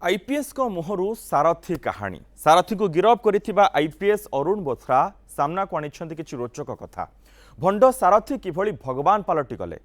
IPS को मुहरु सारथी कहानी सारथी को गिरफ करिथिबा आईपीएस अरुण बोथरा सामना को आनिछन्ति किछि रोचक कथा भंड सारथी किभଳି भगवान पलटि गले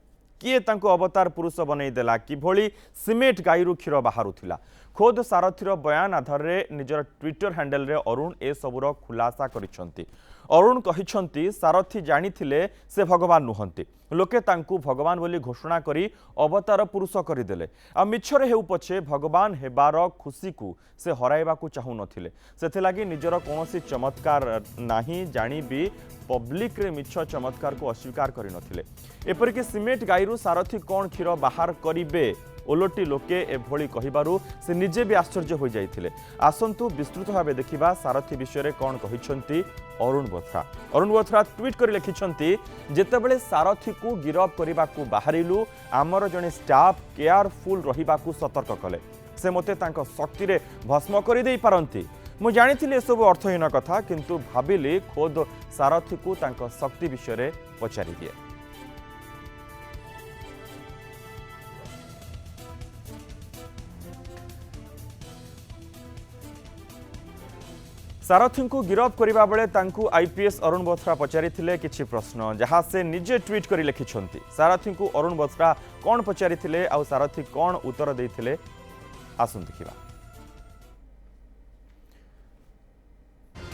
किए तांको अवतार पुरुष बनई देला किभଳି सिमेंट गाईरु क्षीर बाहरुथिला खोद सारथीर बयान आधार रे निजर ट्विटर हैंडल रे अरुण ए सबुर खुलासा करिछन्ति अरुण कहिछन्ति सारथी जानिथिले से भगवान नुहंती लोके तांकू भगवान बोली घोषणा करी अवतार पुरुष करदेले आ मिछरे हेउ पछे भगवान हेबार खुशी को से हराइबा को चाहू नथिले सेथिलागी निजर कोनोसी चमत्कार नाही जानी भी पब्लिक रे मिछ चमत्कार को अस्वीकार करि नथिले एपरिक सिमेंट गाईरु सारथी कोन क्षीर बाहर करिबे ओलोटी लोके एभली कहिबारु से निजे भी आश्चर्य हो जाइथिले आसंतु विस्तृत भाव देखिबा सारथी विषय रे कोन कहिछन्ति अरुण बोथरा ट्वीट कर लिखिछन्ति जेतेबेले सारथी को गिरफ करिबा को बाहरिलु आमर जने स्टाफ केयरफुल रहिबा को सतर्क कले से मते तांको शक्ति रे भस्म करि देई पारंती मु जानिथिले ए सब अर्थहीन कथा किंतु भाबिली खोद सारथी को तांको शक्ति विषय रे पचारि दिए सारथी को गिरफ करबा बेले तांकू आईपीएस अरुण बोथरा पचारिथिले किछि प्रश्न जहाँ से निजे ट्वीट करी लिखिछन्ति सारथी को अरुण बोथरा कोन पचारिथिले आ सारथी कोन उत्तर देइथिले आसुन देखिबा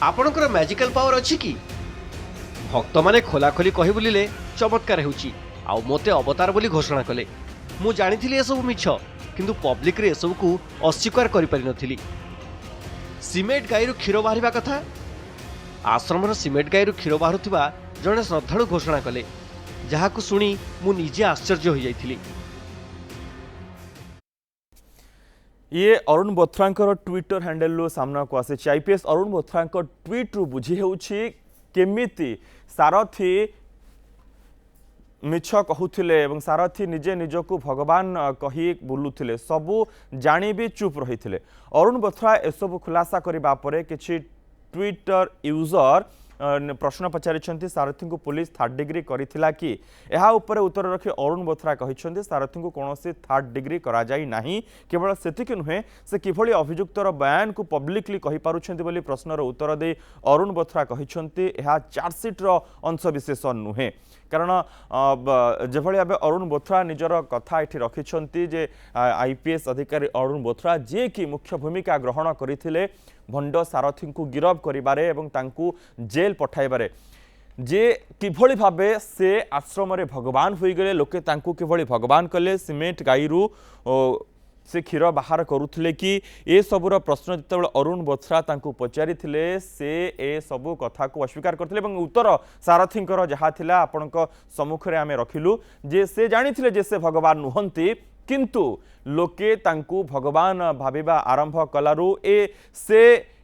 आपणकर मैजिकल पावर अछि कि भक्त माने खोला खोली कहि बुलिले चमत्कार हेउची आ मोते अवतार बोली घोषणा कले मु जानिथिली ए सब मिछ किंतु पब्लिक रे ए सब को अस्वीकार करि पारि नथिली सिमेंट गाईरु क्षीर बाहरिबा कथा आश्रमर सिमेंट गाईरु क्षीर बाहरुथिबा जणे श्रद्धालु घोषणा कले जहाकु सुनी मु निजे आश्चर्य हो जाइथिली ये अरुण बोथरांकर ट्विटर हैंडल रो सामना को आसे आईपीएस अरुण बोथरांकर ट्वीट रु बुझी हेउछि केमिति सारथी मिछ कहूथिले एवं सारथी निजे निजको भगवान कही बुलुथिले सबु जानी भी चुप रहिथिले अरुण बोथरा एसबु खुलासा करिबा परे किछि ट्विटर यूजर प्रश्न पचारिछन्ति सारथी को पुलिस थर्ड डिग्री करिथिला कि एहा ऊपर उत्तर रखि अरुण बोथरा कहिछन्ति सारथी को कोनोसी थर्ड डिग्री करा जाई नाही केवल सेतिक नुहे से किभଳି अभियुक्तर बयान को पब्लिकली कहि पारुछन्ति बोली प्रश्नर उत्तर दे अरुण बोथरा कहिछन्ति एहा चार्जशीट रो अंश विशेष नुहे कारण जेभଳି भाबे अरुण बोथरा निजर कथा एठी रखिछन्ति जे आईपीएस अधिकारी अरुण बोथरा जे कि मुख्य भूमिका ग्रहण करिथिले भंड सारथी को गिरफ करिबारे एवं तांकू जेल पठाइबारे जे किभଳି भाबे से आश्रम रे भगवान होई गले लोके तांकू किभଳି भगवान कले सिमेंट गाईरु से क्षीर बाहर करुथिले कि ए सबुर प्रश्न जितेबाला अरुण बोथरा तांकू पचारिथिले से ए सबु कथा को अस्वीकार करथिले एवं उत्तर सारथींकर जहा थिला आपनक सम्मुख रे आमे रखिलु जे से जानिथिले जे से भगवान नुहंती किंतु लोके तांकू भगवान भाबिबा आरंभ कलारु ए से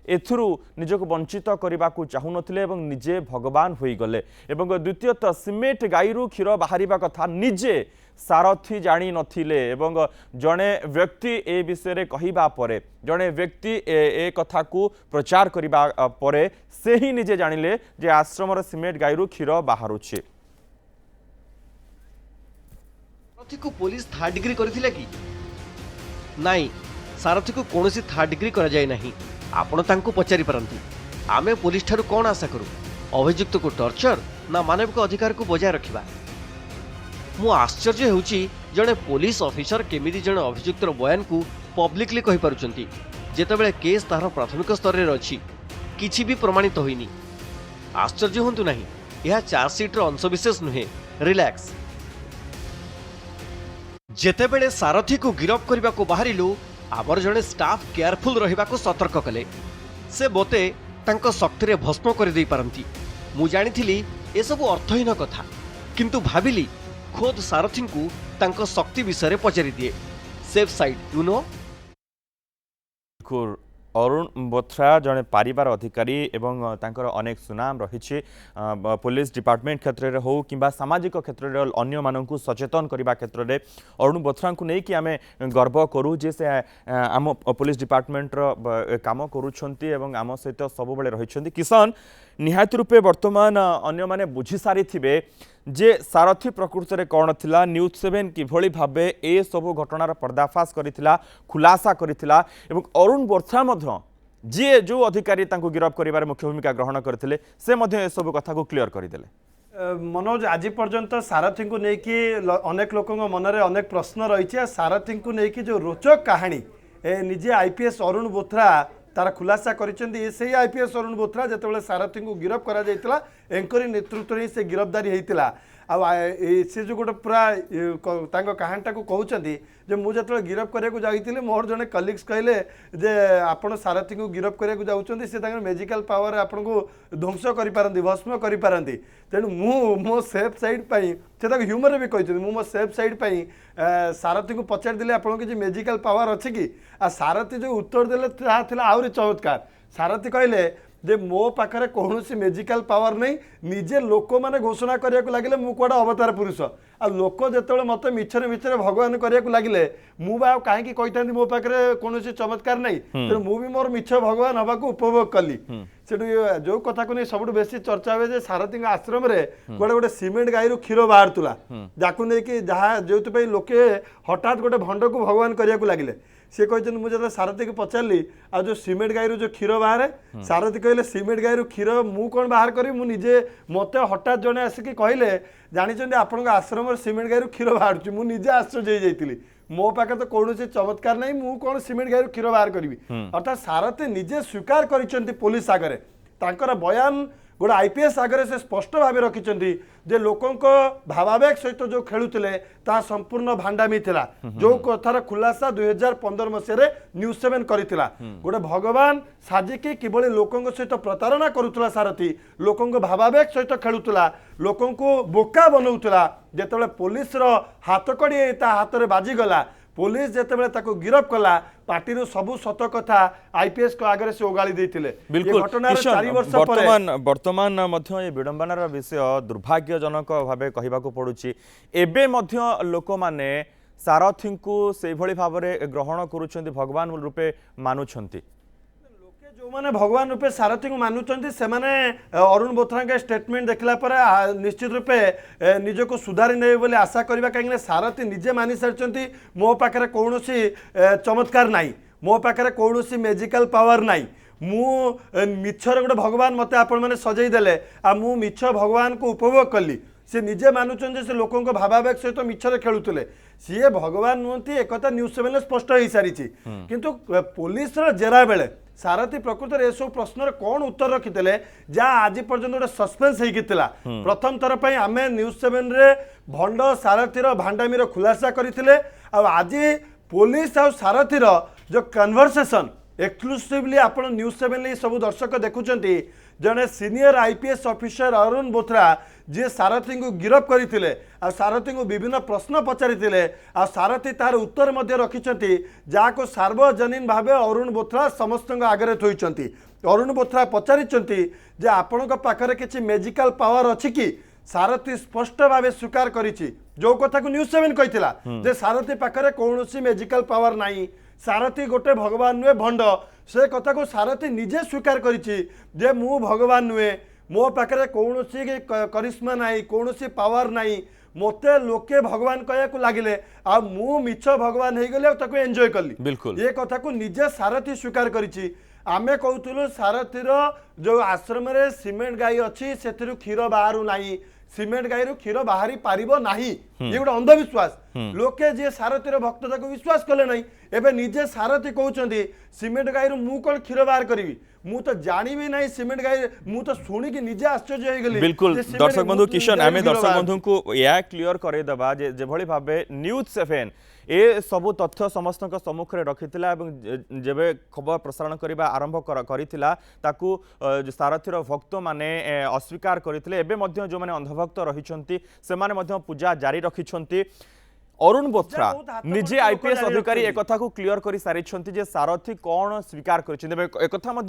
एथुरु निजको वंचित करबा को चाहू नथिले एवं निजे भगवान होई गले एवं द्वितीयतः सिमेंट गाईरु क्षीर बाहरिबा कथा निजे सारथी जानी नथिले एवं जड़े व्यक्ति ए विषय रे कहिबा परे जड़े व्यक्ति ए कथा को प्रचार करिबा परे से ही निजे जानिले जे आश्रमर सिमेंट गाईरु क्षीर बाहरुछि सारथी को पुलिस थर्ड डिग्री करथिले कि नाही सारथी को कोनोसी थर्ड डिग्री करा जाय नाही आपण तांको पचारि परंतु आमे पुलिस ठारू कोन आशा करू अभियुक्त को टॉर्चर ना मानविक अधिकार को बजाय रखिबा मु आश्चर्य होउची जणे पुलिस ऑफिसर केमिति जणे अभियुक्तर बयान को पब्लिकली कहि पारुचंती जेतेबेले केस तार प्राथमिक स्तर रे अछि किछि भी प्रमाणित होइनी आश्चर्य होंतु नाही यह चार्जशीट रो अंशविशेष नुहे रिलैक्स जेतेबेले सारथी को गिरफ करबा को बाहरिलु आबर जणे स्टाफ केयरफुल रहिबा को सतर्क कले से बोते तांको शक्ति रे भस्म कर देई पारंती मु जानिथिली ए सब अर्थहीन कथा किंतु भाबिली खोद सारथी को तांको शक्ति विषय पचारि दिए safe side you know Arun Bothra जड़े पारिवार अधिकारी एवं तांकर अनेक सुनाम रही पुलिस डिपार्टमेंट क्षेत्र में हो कि सामाजिक क्षेत्र में अन्य मानक सचेतन करने क्षेत्र में अरुण बोथरा को लेकिन आम गर्व करूँ जे से आम पुलिस डिपार्टमेंट काम करुँच आम सहित सब रही किसान निहाती रूपे वर्तमान अन्य माने बुझी सारी जे सारथी प्रकृत में कौन थिला न्यूज 7 किभली भाबे ए सब घटनार पर्दाफाश करिथिला खुलासा करिथिला एवं अरुण बोरथा मध्य जी जो अधिकारी तांको गिरफ्त करिबार मुख्य भूमिका ग्रहण करथिले से मध्य ए सब कथा को क्लियर करिदेले। मनोज आज पर्यंत सारथी को लेकिन अनेक लोकों मनरे अनेक प्रश्न रही सारथी को लेकिन जो रोचक कहानी निजे आईपीएस अरुण बोथरा तार खुलासा करिसेंती आईपीएस अरुण बोथरा जिते सारथी को गिरफ्त करा एंकरी नेतृत्व में से गिरफ्तारी होता से जो गोटे पूरा कहानीटा को कहते जे मुझे गिरफ्त कराया जाइए मोर जड़े कलिग्स कहले जे आपण सारथी को गिरफ्त कराया जाऊँच से मेजिकल पावर आपन को ध्वंस करें भस्म करें तेणु मो सेफ साइड से ह्यूमर भी कहते मो सेफ साइड सारथी को पचार देले आपन किसी मेजिकल पावर अच्छी कि आ सारथी जो उत्तर देले आहरी चमत्कार सारथी कहले जे मो पाखे कौन मेजिकल पावर नहीं निजे लोक मैंने घोषणा करने को लगे मु कौड़ा अवतार पुरुष आ लोक जो मत मिछरे मिछरे भगवान करने को लगे मुझे कहीं कही मो पाखे कौन चमत्कार नहीं तेणु मुझे मोर मिछ भगवान हवा को उपभोग कली से जो कथा को नहीं सब बेसी चर्चा हुए सारथी आश्रम रे गोटे गोटे सीमेंट गाई क्षीर बाहर जाकू नहीं जहाँ जो लोके हठात गोटे भंड को भगवान करने को लगे सी कहते मुझे सारथी को पचारि आ जो सीमेंट गाई जो क्षीर बाहर सारथी कहले सीमेंट गाई क्षीर मु कौन बाहर करी मुझे मत हठात जड़े आसिक कहले जानते आपण आश्रम सीमेंट गाई क्षीर बाहर मुझे आश्चर्य हो जाइली मो पाखे तो कौन चमत्कार नहीं मु कौन सीमेंट गाई क्षीर बाहर करी अर्थात सारथी निजे स्वीकार कर पुलिस आगे तांकर बयान गोटे आईपीएस आगे से स्पष्ट भाव रखिंट जे लोकों भावावेग सहित जो खेलुले ता संपूर्ण भांडामी थिला जो कथार खुलासा 2015 मसीह न्यूज 7 करथिला गोटे भगवान साजिकी किभली लोकों सहित प्रतारणा करुला सारथी लोकों भावावेग सहित खेलुला लोकों बोका बनाऊला जेतेबेले पुलिस हाथकड़ी ता हाथ में बाजिगला पुलिस जितेबाला ताको गिरफ्त कला पार्टी सबू सत कथा आईपीएस को आगे से ओगाड़ी देथिले बिल्कुल घटना 4 वर्ष वर्तमान मध्य ये विडंबनार विषय दुर्भाग्यजनक भावे कहबाको पड़ुछि एबे मध्य लोक माने सारथी को से भली भाबरे ग्रहण करूछंती भगवान रूपे मानुछंती जो मैंने भगवान रूपे सारथी को मानुंट से अरुण बोथरा के स्टेटमेंट देखला पर निश्चित रूपे निज को सुधारी ने बोली आशा करवा कहीं सारथी निजे मानि सारी मो पाखे कौन चमत्कार नाई मो पाखे कौन मेजिकल पावर नाई मु मिछर गोटे भगवान मत आपण मैंने सजई देले आ मु मिछ भगवान को उपभोग कली से निजे मानुंट से लोकों भावावेग सहित मिछरे खेलुले सी भगवान नुहति एक न्यूज 7 स्पष्ट हो सारी किंतु पुलिस जेरा बेले सारथी प्रकृत में सब प्रश्न कौन उत्तर रखिते जहाँ आज पर्यटन गोटे सस्पेन्स होता प्रथम थर पर आम न्यूज 7 रे भंड सारथीर भांडामीर खुलासा करते आज पुलिस आ सारथीर जो कन्वर्सेसन एक्सक्लूसिवली आप न्यूज 7 सब दर्शक देखुंट जड़े senior IPS officer Arun Bothra ji Sarathi को गिरफ्त करते सारथी को विभिन्न प्रश्न पचारि आ सारथी तार उत्तर रखिंट जहाँ को सार्वजनीन भाव अरुण बोथरा समस्त आगे थोड़ी अरुण बोथरा पचारि जे आपण पाखे किसी मेजिकल पावर अच्छी कि सारथी स्पष्ट भाव स्वीकार करिछि जो कथा को न्यूज 7 कहिथिला जे सारथी पाखे कौन मेजिकल पावर नहीं सारथी गोटे भगवान नुहे भंड से कथा को सारथी निजे स्वीकार करिछि जे मु भगवान नुहे मो पाखे कौन करिश्मा नाई कौन पावर नाई मते लोके भगवान कहया लगिले आ मु मिछ भगवान हो गले एंजॉय कली बिल्कुल ये कथा को निजे सारथी स्वीकार करिछि आमे कहूलु सारथीर जो आश्रम रे सीमेंट गाई अच्छी से क्षीर बाहर नाई सीमेंट गाई क्षीर बाहरी पारिबो नाही ये गोटे अंधविश्वास लोके जे सारथीर भक्त ताको विश्वास कले नहीं एबे निजे सारथी कहउचंदी सीमेंट गाई मु कोन क्षीर बाहर करिवि मु तो जानी भी नहीं सीमेंट गाई मु तो सुनी कि निजे आश्चर्य हो गली बिल्कुल दर्शक बंधु किशन आमे दर्शक बंधु को या क्लियर करे दबा जे भली भाबे न्यूज 7 ए सबु तथ्य समस्त सम्मुख में रखी जेबे खबर प्रसारण करने आरंभ करिथिला ताकू सारथीर भक्त माने अस्वीकार करथिले एबे मध्य जो माने अंधभक्त रहिछंती से माने मध्य पूजा जारी रखिछंती अरुण बोथ्रा बहुत हाथ निजे भर्ती आईपीएस लोक जानी अधिकारी रखुଛନ୍ତି। एक कथा को क्लियर कर सारी जे सारथी कौन स्वीकार एक कथा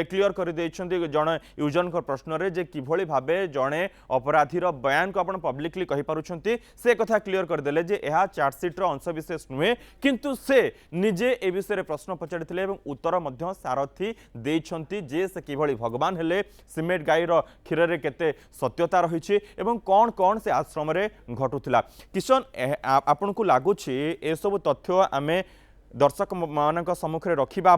क्लियर कर जड़े यूजर प्रश्न रे जे किभली भाबे जड़े अपराधीर बयान को आपण पब्लिकली कहि पारुछंती से कथा क्लियर करदेले जे यह चार्जसीट अंशविशेष नुहे किंतु से निजे ए विषय प्रश्न पचारिथिले एवं उत्तर मध्य सारथी देइछंती जे से किभली भगवान हेले सिमेंट गाईर क्षीर रे केते सत्यता रही एवं कौन कौन से आश्रम रे घटुला किशन आपण को लगुच ए सब तथ्य आमे दर्शक मान सम्मुखें रखा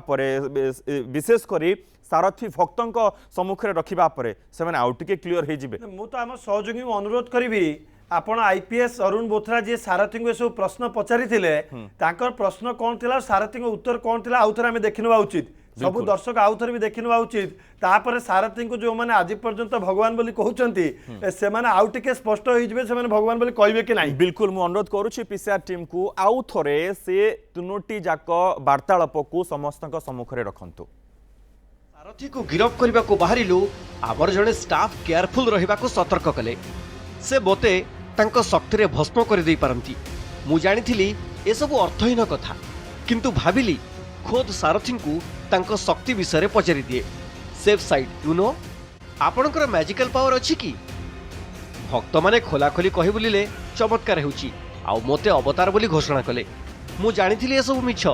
विशेषकर सारथी भक्तों सम्मुखें रखा से आउ टे क्लीयर हो मु तो आम सहयोगी को अनुरोध करी आपण आईपीएस अरुण बोथरा जी सारथी को सब प्रश्न पचारि प्रश्न कौन थिला सारथी उत्तर कौन थिला आउ थे आम देखा उचित सब दर्शक आउ थे भी देखा उचित तापर सारथी को जो मैंने आज पर्यंत भगवान बोली कहते से आउ टे स्पष्ट हो भगवान बोली कहे कि नहीं बिल्कुल मु अनुरोध करुच्ची पीसीआर टीम को आउ थे से तीनोटी जाक वार्तालाप को समस्त सम्मुखें रखु सारथी को गिरफ करने को बाहरिलु आमर जड़े स्टाफ केयरफुल रहा सतर्क कले से मते तांको शक्ति रे भस्म कर दे पारंती मु जानी ए सब अर्थहीन कथा किंतु भाविली खोद सारथी को तांको शक्ति विषय पचारि दिए सेफ साइड यू नो आपणकर मैजिकल पावर अच्छी कि भक्त माने खोलाखोली कहि बुलिले चमत्कार होउची आ मते अवतार बोली घोषणा कले मु जानी ए सब मिछ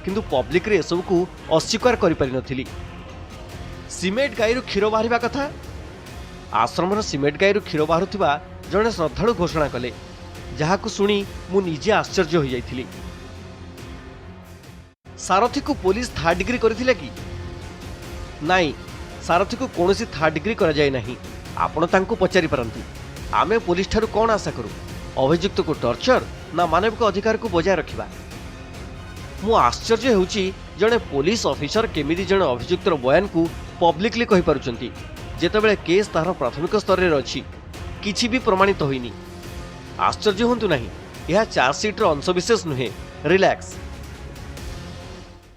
किंतु पब्लिक रे सब को अस्वीकार करि पारि नथिली सिमेंट गाईरु क्षीर बाहरिबा कथा आश्रमर सिमेंट गाईरु क्षीर बाहुवा जड़े श्रद्धालु घोषणा कले जहां शुणी मु निजे आश्चर्य हो जाइथिली सारथी को पुलिस थर्ड डिग्री करथिले कि नाई सारथी को कौन थर्ड डिग्री करा जाय नहीं आपण तांको पचारि पारंतु आमे पुलिस ठारू कौन आशा करू अभियुक्त को टर्चर ना मानविक अधिकार को बजाय रखिबा मु आश्चर्य होउची जड़े पुलिस ऑफिसर केमिति जड़े अभियुक्तर बयान को पब्लिकली कहि पारुचंती जेतेबेले केस तार प्राथमिक स्तर रे अछि किछि भी प्रमाणित होइनी आश्चर्य होंतु नहीं यह चार्जसीट अंशविशेष नुहे रिलैक्स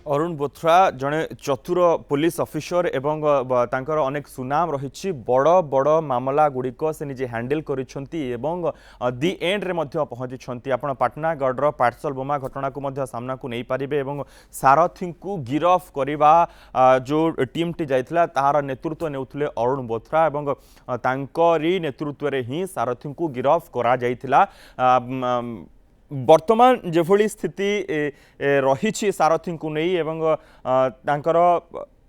अरुण बोथ्रा जड़े चतुर पुलिस ऑफिसर एवं तांकर अनेक सुनाम रही बड़ बड़ मामला गुड़िक से निजे हैंडल करिसेंती एवं दि एंड रे मध्य पहुंची आपण पाटनागढ़ पार्सल बोमा घटना को सामना को नहीं पारिबे एवं सारथी को गिरफ करवा जो टीम टी जाइथिला तार नेतृत्व नेउथिले अरुण बोथ्रा एवं तांकरी नेतृत्व रे ही सारथी को गिरफ करा जाइथिला वर्तमान जेभली स्थिति रही सारथी को नहीं एवं तांकर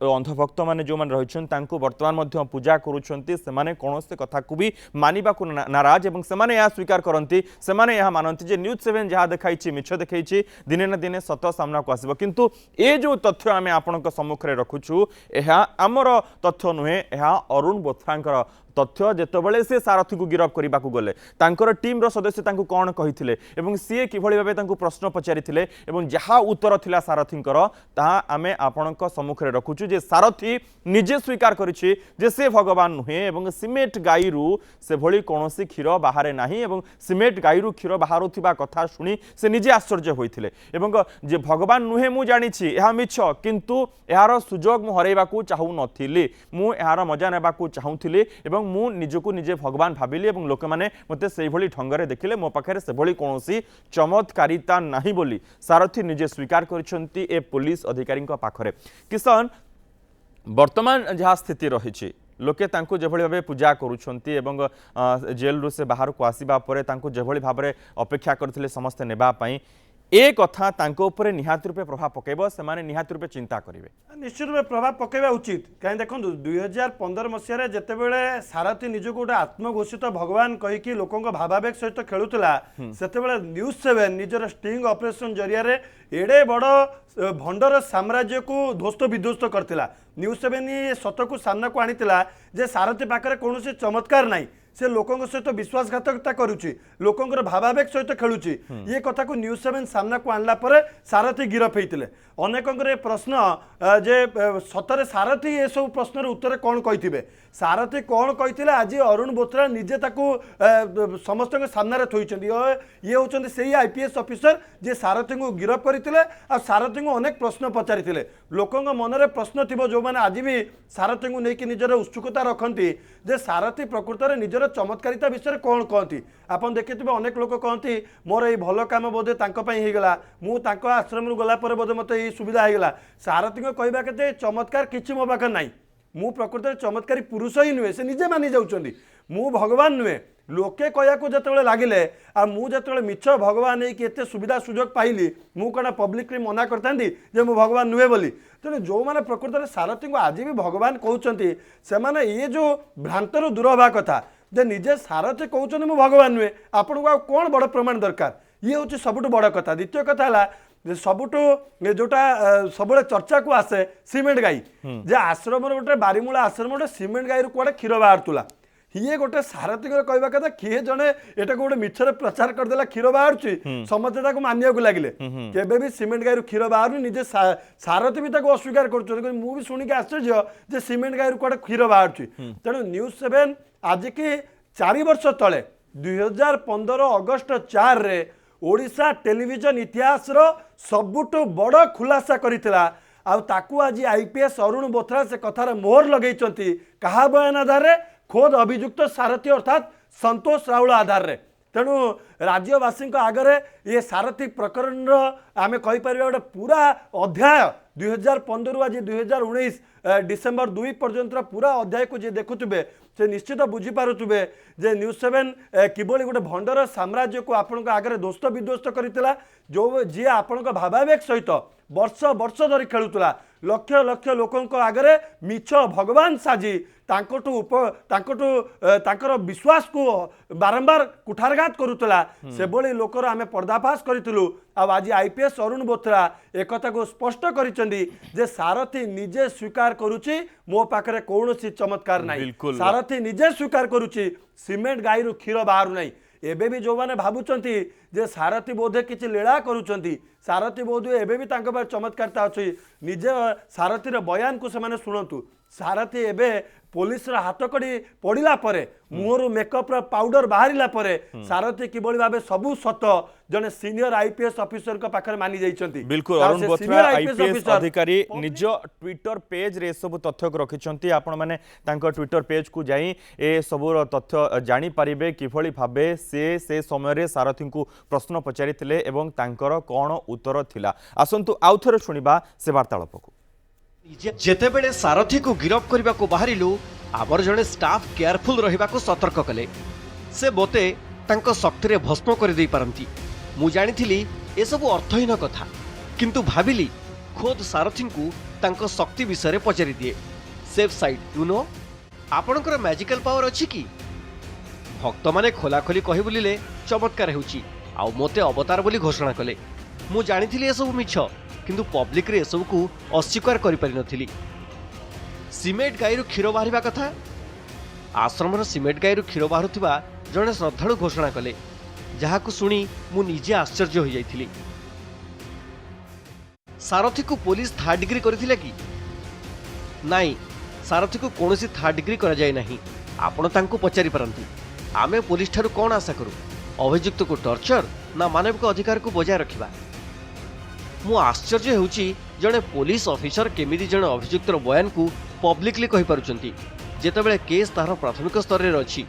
अंधभक्त मैंने जो मैंने रही वर्तमान पूजा करुँच से कौन से कथा को भी मानवा को नाराज एवं से यह स्वीकार करती से मानती जे न्यूज 7 जहाँ देखाई मिछ देखी दिने ना दिने सत सामना को आसब किंतु ए जो तथ्य आम आपण सम्मुखें रखुचु यह आमर तथ्य नुहे यह अरुण बोथ्रा तथ्य जेतबेले से सारथी को गिरफ करने को गले तांकर टीम रो सदस्य तांको कौन कहिथिले एवं सी किभली भाबे तांको प्रश्न पचारिथिले एवं जहाँ उत्तर थिला सारथींकर ताहा आमे आपणक सम्मुखें रखुचु जे सारथी निजे स्वीकार करिछि जे से भगवान नुहे एवं सिमेंट गाईरु से भली कोनोसी क्षीर बाहरे नाही एवं सिमेंट गाईरु क्षीर बाहरुथिबा कथा शुणी से निजे आश्चर्य होइथिले एवं जे भगवान नुहे मु जानिछि एहा मिछ किंतु एहार सुजोग मु हरैबा को चाहू नथिली मु एहार मजा नेबा को चाहूथिली एवं मु निजको निजे भगवान भाविली एवं लोक माने मते सेही भली ढंगरे देखिले मो पाखरे से भली कोनोसी चमत्कारिता नाही बोली सारथी निजे स्वीकार करिसंती ए पुलिस अधिकारी पाखरे किशन वर्तमान जहाँ स्थिति रही लोके तांको जेभली भाबे पूजा करूछंती एवं जेल रु से बाहर को आसीबा परे तांको जेभली भाबरे अपेक्षा करथिले समस्त नेबा पई ए कथा तांको ऊपर निहात रूपे प्रभाव पकेबो से माने निहात रूपे चिंता करिवे निश्चित रूपे प्रभाव पकेबा उचित कहीं देखो 2015 मसीह जेतेबेले सारथी निजको गोटे आत्मघोषित भगवान कहीकि लोकों भावावेग सहित खेलुला सेतेबेले न्यूज 7 निजर स्टिंग ऑपरेशन जरिया रे एडे बड़ भंडर साम्राज्य को ध्वस्त विध्वस्त करथिला न्यूज 7 सत को सामना को आनीतिला जे सारथी पाखरे कोनोसी चमत्कार नाही से लोकों सहित विश्वासघातकता करुच्ची लोकों भावावेग सहित खेलुची ये कथा को न्यूज 7 सामना को आणला परे सारथी गिरफ होते अनेकों प्रश्न जे सतरे सारथी ये सब प्रश्न उत्तर कौन कही सारथी कौन कही आज अरुण बोथ्रा निजे समस्त सामने थोड़ी ये होती से आईपीएस ऑफिसर जे सारथी को गिरफ करते सारथी को अनेक प्रश्न पचारि लोकों मनरे प्रश्न थी जो मैंने आज भी सारथी को लेकिन निजर उत्सुकता रखती जे सारथी प्रकृत में निजर चमत्कारिता विषय कौन कहती आपन देखिथिबे अनेक लोक कहती मोर ये भल काम बोधे तांको पई हे गला मु तांको आश्रम गला पर बोधे मते ये सुविधा हे गला सारथी को कहबा केते चमत्कार किछि मो पाखे नाही मु प्रकृति चमत्कारी पुरुष ही नुहे से निजे मानि जाउछंदी मु भगवान नुहे लोके कहया को जतबेले लागिले आ मु जतबेले मिछ भगवान है कि एते सुविधा सुजोग पाइली मु कणा पब्लिक रे मना करतांदी जे मु भगवान नुहे बोली तेणु जो मैंने प्रकृत सारथी को आज भी भगवान कहते से माने ये जो भ्रांतर दूर हवा कथा जे निजे सारथी कहते मु भगवान नुहे आपन को कौन बड़ प्रमाण दरकार ये हूँ सबुठ बड़ कथा द्वितीय कथा है सबुठु जोटा सब चर्चा को आसे सीमेंट गाई जे आश्रम गोटे बारीमूला आश्रम गोटे सीमेंट गाई रुआड़े क्षीर बाहर ये गोटे सारथी कहवा कथा किए जड़े एटा गोटे मिछरे प्रचार करदेला क्षीर बाहर समस्ते मानिया लगे केबे भी सीमेंट गाई क्षीर बाहर निजे सारथी भी अस्वीकार कर मुझे शुणिक आश्चर्य जे सीमेंट गाई रुआड़े क्षीर बाहर तेणु न्यूज7 आज की 4 वर्ष तले 2015 अगस्ट 4 रे ओडिशा टेलीविजन इतिहास रो सबुठु बड़ खुलासा करितला आ ताकू आज आईपीएस अरुण बोथरा से कथार मोहर लगेइचंती कहा बयान आधार रे खोद अभियुक्त सारथी अर्थात संतोष राउल आधार रे तेणु राज्यवासी आगरे ये सारथी प्रकरण आम कहीपर गोटे पूरा अध्याय 2015 आज 2019 डिसेम्बर 2 पर्यंत पूरा अध्याय को जी देखुवे से निश्चित बुझीपारे जे न्यूज7 किभली गोटे भंडर साम्राज्य को आपण आगे दोस्त विध्वस्त करता जो जी आपण भावावेग सहित वर्ष वर्ष धरी खेलुला लक्ष लक्ष लोक आगे मिछ भगवान साजी तांकर विश्वास को बारंबार कुठारघात करुला से भली लोकर आमे पर्दाफाश करूँ आज आईपीएस अरुण बोथरा एक को स्पष्ट करिसेंदी जे सारथी निजे स्वीकार करुची मो पाखरे कौनसी चमत्कार नहीं सारथी निजे स्वीकार करुची सीमेंट गाई रु क्षीर बाहर नहीं एबे भी जो माने भाबुचंती जे सारथी बोधे किछि लीला करूचंती सारथी बोधे एबे भी तांको बारे चमत्कारता अछि निजे सारथी रे बयान को से माने सुनंतु सारथी एबे पुलिस रा हाथ कड़ी पड़िला परे मुहरु मेकअप रा पाउडर बाहरिला परे सारथी किबळी भाबे सबु सत जने सीनियर आईपीएस ऑफिसर का पाखरे मानि जाइचंती बिल्कुल अरुण बोथरा आईपीएस अधिकारी निज ट्विटर पेज रे सब तथ्य को रखिचंती आपण माने तांको ट्विटर पेज को जाई ए सब तथ्य जानि परिबे किभली भाबे से समय रे सारथी को प्रश्न पचारिथिले एवं तांकर कोन उत्तर थिला आसंतु आउथरे सुनिबा से वार्तालाप को जेतेबेले सारथी को गिरफ करने को बाहरिलु आमर जड़े स्टाफ केयरफुल रहिबा को सतर्क कले से बोते तांको शक्ति रे भस्म कर दे पारंती मु जानिथिली ए सब अर्थहीन कथा किंतु भाबिली खोद सारथी को तांको शक्ति विषय रे पचारि दिए सेफ साइड यू नो आपणकर मैजिकल पावर अछि कि भक्त माने खोला खोली कहि बुलिले चमत्कार हेउची आ मोते अवतार बोली घोषणा कले मु जानिथिली ए सब मिछ किंतु पब्लिक रे सब को अस्वीकार करि पारि नथिली सीमेंट गाईरु क्षीर बाहरिबा कथा आश्रमर सीमेंट गाईरु क्षीर बाहरुथिबा जणे श्रद्धालु घोषणा कले जहाकु सुनी मु निजे आश्चर्य हो जाइथिली सारथी को पुलिस थर्ड डिग्री करथिले कि नाही सारथी को कोनोसी थर्ड डिग्री करा जाय नाही आपण तांको पचारि परंतु आमे पुलिस ठारू कोन आशा करू अभियुक्त को टर्चर ना मानविक अधिकार को बजाय रखिबा मु आश्चर्य होउची जणे पुलिस ऑफिसर केमिति जणे अभियुक्तर बयान को पब्लिकली कहि पारुचंती जेतेबेले केस तार प्राथमिक स्तर रे अछि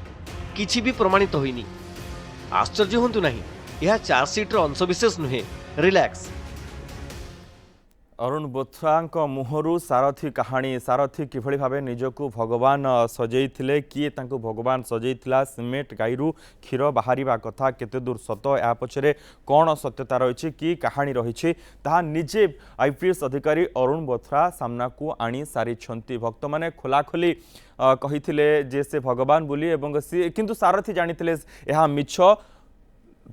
किछि भी प्रमाणित होइनी आश्चर्य होंतु नाही यह चार्जशीट रो अंशविशेष नुहे रिलैक्स अरुण बोथरा मुहरु सारथी कहानी सारथी किभली भावे निजको भगवान सजैथिले किए तांको भगवान सजैथिला सीमेंट गाईरु क्षीर बाहरिबा कथा केते दूर सत या पछरे कोन सत्यता रहिछि कि कहानी रहिछि ता निजे आईपीएस अधिकारी अरुण बोथरा सामना को आनी सारी छंती भक्त माने खोला खोली कहिथिले जे से भगवान बोली एवं किंतु सारथी जानिथिले एहा मिछ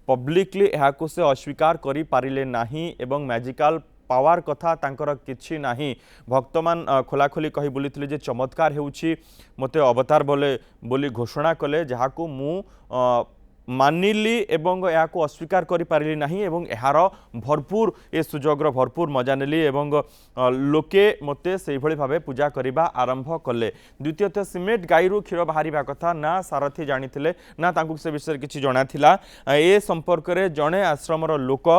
पब्लिकली एहाको से अस्वीकार करि पारिले नाही एवं मैजिकल पावर कथा तांकर किछि नाही भक्तमान खोलाखोली कहि बोलिथिले जे चमत्कार हेउछि मते अवतार बोली घोषणा कले जहाको मु मानिली एवं याको अस्वीकार करि पारिली नाही एवं एहार भरपूर ए सुजोगर भरपूर मजा नेली एवं लोके मते सेहि भली भाबे पूजा करिबा आरंभ कले द्वितीयतः सीमेंट गाईरु क्षीर बाहरिबा कथा ना सारथी जानिथिले ना तांकु से विषय किछि जणा थिला ए संपर्क रे जणे आश्रमर लोक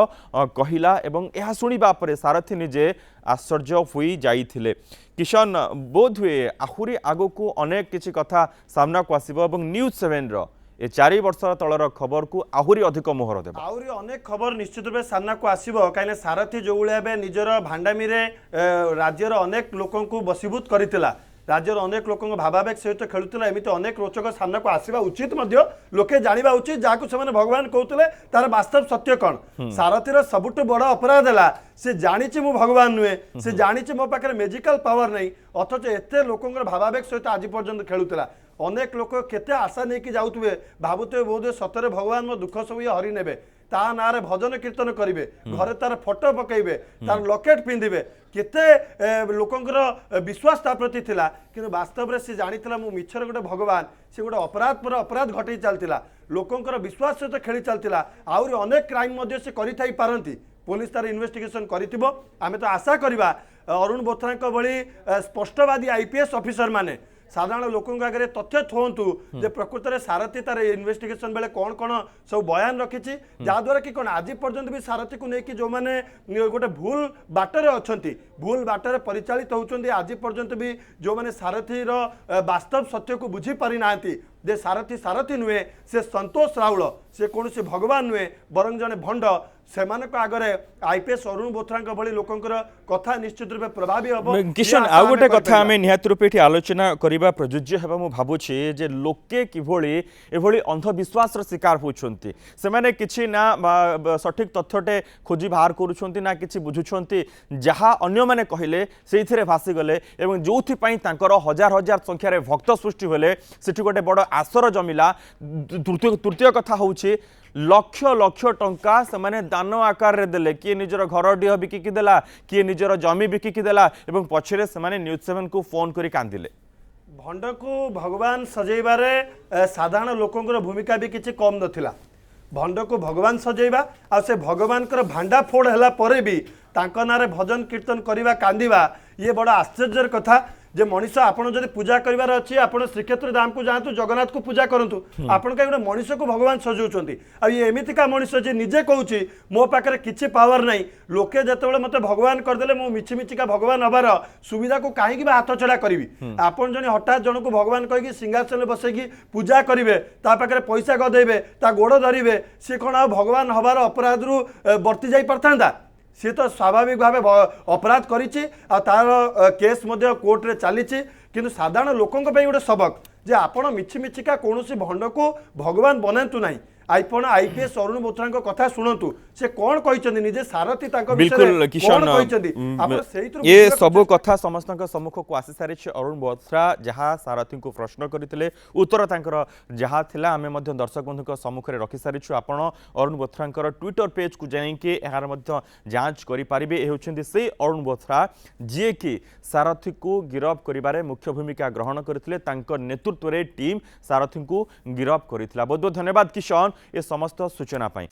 कहिला एवं एहा सुनिबा परे सारथी निजे आश्चर्य होई जाइथिले। किशन बोध हुए आहुरी आगो को अनेक किछि कथा सामना को आसीबो एवं न्यूज 7 रो ए 4 वर्ष तलर खबर को आहुरी अधिक मोहर देबा। आहुरी अनेक खबर निश्चित रूप सामना को आसीबो काइले सारथी जो भाया निजर भांडामी रे राज्यर अनेक लोकों को बसीभूत करितिला राज्यर अनेक लोकों भावावेग सहित खेलुला एमती अनेक रोचक सामना को आसवा उचित लोके जाना उचित जहाँ से भगवान कहते तार वास्तव सत्य कौन सारथीर सबुठ बड़ अपराध है से जानी मु भगवान नुहे से जानी मो पाखे मेजिकल पावर नहीं अथच एत लोकों भावावेग सहित आज पर्यंत खेलुला अनेक लोक केते आशा नहीं जाऊे भावुवे बोधे सतरे भगवान मो दुख सब ये हरि ने ता ना रे भजन कीर्तन करेंगे घरे तार फोटो पकेबे तार लकेट पिंधे केते लोकंकर विश्वास ता प्रति थिला किंतु वास्तव रे से जानिथिला मु मिछर गोटे भगवान से गोटे अपराध पर अपराध घटई चलतिला लोकंकर विश्वास सहित खेली चलतिला आउरी अनेक क्राइम मध्य से करि थाई पारंती पुलिस तार इन्वेस्टिगेशन करितिबो आमे तो आशा करिबा अरुण बोथरा भली स्पष्टवादी आईपीएस ऑफिसर माने साधारण लोकों आगे तथ्य थोंतु जे प्रकृत में सारथी तार इन्वेस्टिगेशन बेले कौन कौन सब बयान रखी जहाद्वारा कि कौन आज पर्यंत भी सारथी को लेकिन जो मैंने गोटे भूल बाटर अच्छा भूल बाटर परिचालित होती आज पर्यंत भी जो मैंने सारथीर वास्तव सत्य को बुझी पारि ना जे सारथी सारथी नुहे से संतोष राउल से कौन से भगवान नुहे बरं जड़े भंड से आगे आईपीएस अरुण बोथरा भली लोकंकर कथा निश्चित रूप प्रभावी हम। किशन आउ गोटे कथा आम निहत रूपे ये आलोचना करने प्रयोज्य है मु भावुछि जे लोके किभली एभली अंधविश्वास शिकार होउछंती सेमाने किछि ना सठिक तथ्यटे खोजी बाहर करूछंती ना किछि बुझुछंती जहा अन्य माने कहिले सेइथिरे भासी गले एवं जोथि पई तांकर हजार हजार संख्या रे भक्त सृष्टि होले सेठी गोटे बड़ आसर जमिला। तृतीय कथा होउछि लक्ष लक्ष टंका से दान आकार रे देले किए निजर घर डीह बिकिकी देला किए निजर जमी बिकिकी देला एवं पछरे से न्यूज 7 को फोन करी कांदिले। भंड को भगवान सजेबारे साधारण लोकंकर भूमिका भी किसी कम नथिला भंड को भगवान सजेबा आ से भगवान भांडा फोड़ है पर भी तांको नारे भजन कीर्तन करवा कांदिबा ये बड़ा आश्चर्यर कथा जे मनीष आपड़ जब पूजा करार अच्छी आप श्रीक्षेत्र धाम को जातु जगन्नाथ को पूजा करूँ आपड़ कहीं गोटे मनीष को भगवान सजाऊँ आमतीका मनीष जी निजे कहूँ मो पाखे किसी पावर नहीं लोके जिते मत भगवान करदे मो मिछिमिछिका भगवान हबार सुविधा को कहीं हाथ छड़ा करी आपड़ जन हठात जन को भगवान कहीकि सिंहासन बसैकी पूजा करेंगे पाखे पैसा गदेबे ता गोड़ धरवे सी कौन आ भगवान हबार अपराध रु वर्ती जा पारता सी तो स्वाभाविक भाव अपराध करिछि आ तार केस मध्य कोर्ट रे चलीछि किंतु साधारण लोकों गोटे सबक जे आपण मिछिमिछिका कौन भंड को भगवान बनातु नहीं आपण आईपीएस अरुण बोथरा कथा शुणु से कौन कहते निजे सारथी बिल्कुल किशन ये सब कथा समस्त सम्मुख को आसी सारी अरुण बोथरा जहाँ सारथी को प्रश्न करते उत्तर तांकर जहाँ थिला आमे मध्य दर्शक बंधु सम्मुख में रखी सारी आपण अरुण बोथरा ट्विटर पेज को जाइए यार जांच करेंगे ये से अरुण बोथरा जी कि सारथी को गिरफ कर मुख्य भूमिका ग्रहण करते नेतृत्व में टीम सारथी को गिरफ करता। बहुत बहुत धन्यवाद किशन ये समस्त सूचना पाई।